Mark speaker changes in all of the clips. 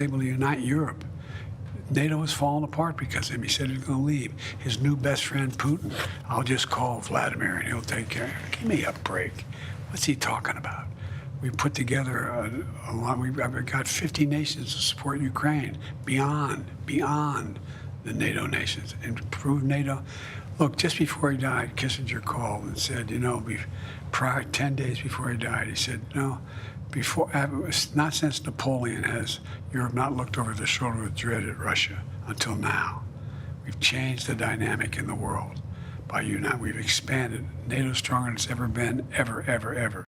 Speaker 1: able to unite Europe. NATO was falling apart because of him. He said he was going to leave. His new best friend, Putin, I'll just call Vladimir and he'll take care of it. Give me a break. What's he talking about? We put together a lot. We've got 50 nations to support Ukraine beyond the NATO nations. Improve NATO. Look, just before he died, Kissinger called and said, 10 days before he died, he said, not since Napoleon has Europe not looked over the shoulder with dread at Russia until now. We've changed the dynamic in the world by uniting. We've expanded. NATO's stronger than it's ever been, ever.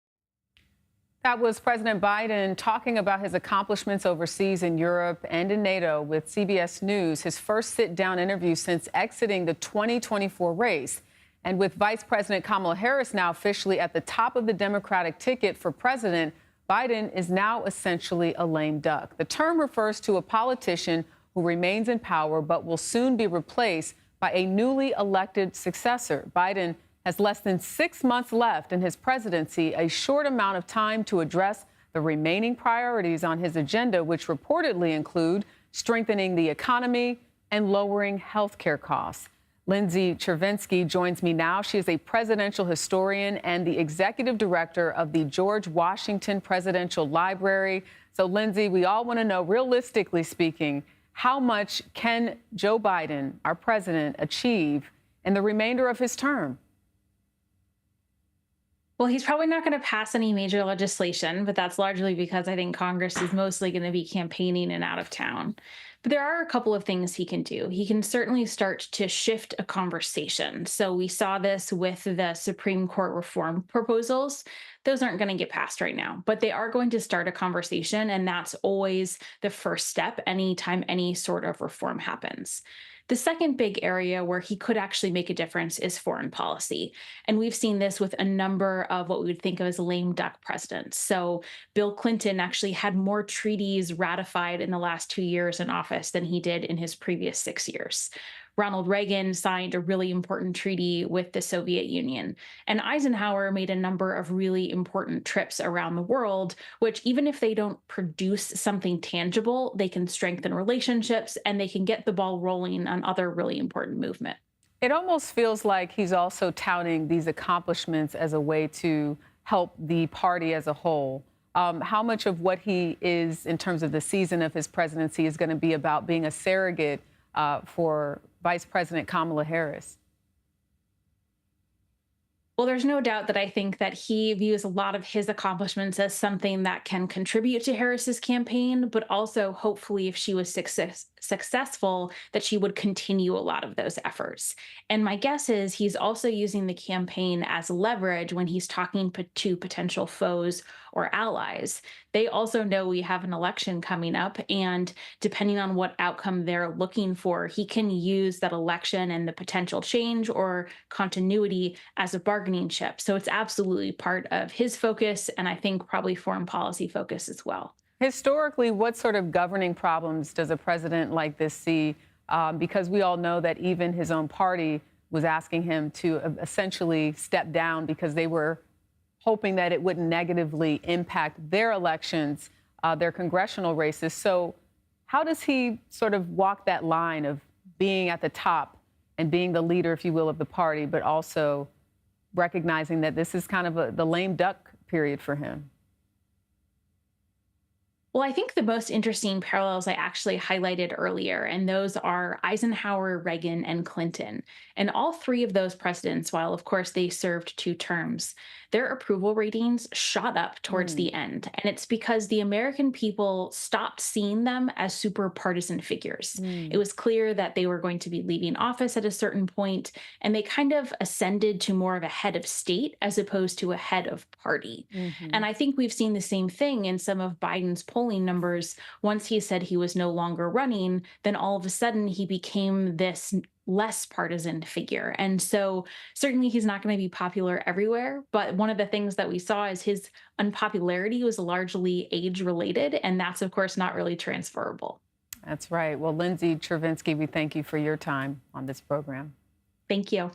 Speaker 2: That was President Biden talking about his accomplishments overseas in Europe and in NATO with CBS News, his first sit-down interview since exiting the 2024 race. And with Vice President Kamala Harris now officially at the top of the Democratic ticket for president, Biden is now essentially a lame duck. The term refers to a politician who remains in power but will soon be replaced by a newly elected successor. Biden has less than 6 months left in his presidency, a short amount of time to address the remaining priorities on his agenda, which reportedly include strengthening the economy and lowering health care costs. Lindsay Chervinsky joins me now. She is a presidential historian and the executive director of the George Washington Presidential Library. So, Lindsay, we all want to know, realistically speaking, how much can Joe Biden, our president, achieve in the remainder of his term?
Speaker 3: Well, he's probably not going to pass any major legislation, but that's largely because I think Congress is mostly going to be campaigning and out of town. But there are a couple of things he can do. He can certainly start to shift a conversation. So we saw this with the Supreme Court reform proposals. Those aren't going to get passed right now, but they are going to start a conversation. And that's always the first step anytime any sort of reform happens. The second big area where he could actually make a difference is foreign policy. And we've seen this with a number of what we would think of as lame duck presidents. So Bill Clinton actually had more treaties ratified in the last 2 years in office than he did in his previous 6 years. Ronald Reagan signed a really important treaty with the Soviet Union. And Eisenhower made a number of really important trips around the world, which even if they don't produce something tangible, they can strengthen relationships and they can get the ball rolling on other really important movement.
Speaker 2: It almost feels like he's also touting these accomplishments as a way to help the party as a whole. How much of what he is in terms of the season of his presidency is going to be about being a surrogate for Vice President Kamala Harris?
Speaker 3: Well, there's no doubt that I think that he views a lot of his accomplishments as something that can contribute to Harris's campaign, but also hopefully if she was successful, that she would continue a lot of those efforts. And my guess is he's also using the campaign as leverage when he's talking to potential foes or allies. They also know we have an election coming up, and depending on what outcome they're looking for, he can use that election and the potential change or continuity as a bargaining chip. So it's absolutely part of his focus, and I think probably foreign policy focus as well.
Speaker 2: Historically, what sort of governing problems does a president like this see? Because we all know that even his own party was asking him to essentially step down because they were hoping that it wouldn't negatively impact their elections, their congressional races. So how does he sort of walk that line of being at the top and being the leader, if you will, of the party, but also recognizing that this is kind of the lame duck period for him?
Speaker 3: Well, I think the most interesting parallels I actually highlighted earlier, and those are Eisenhower, Reagan, and Clinton. And all three of those presidents, while of course they served 2 terms, their approval ratings shot up towards the end. And it's because the American people stopped seeing them as super partisan figures. It was clear that they were going to be leaving office at a certain point, and they kind of ascended to more of a head of state as opposed to a head of party. And I think we've seen the same thing in some of Biden's polling numbers. Once he said he was no longer running, then all of a sudden he became this less partisan figure. And so certainly he's not going to be popular everywhere. But one of the things that we saw is his unpopularity was largely age related. And that's, of course, not really transferable.
Speaker 2: That's right. Well, Lindsay Chervinsky, we thank you for your time on this program.
Speaker 3: Thank you.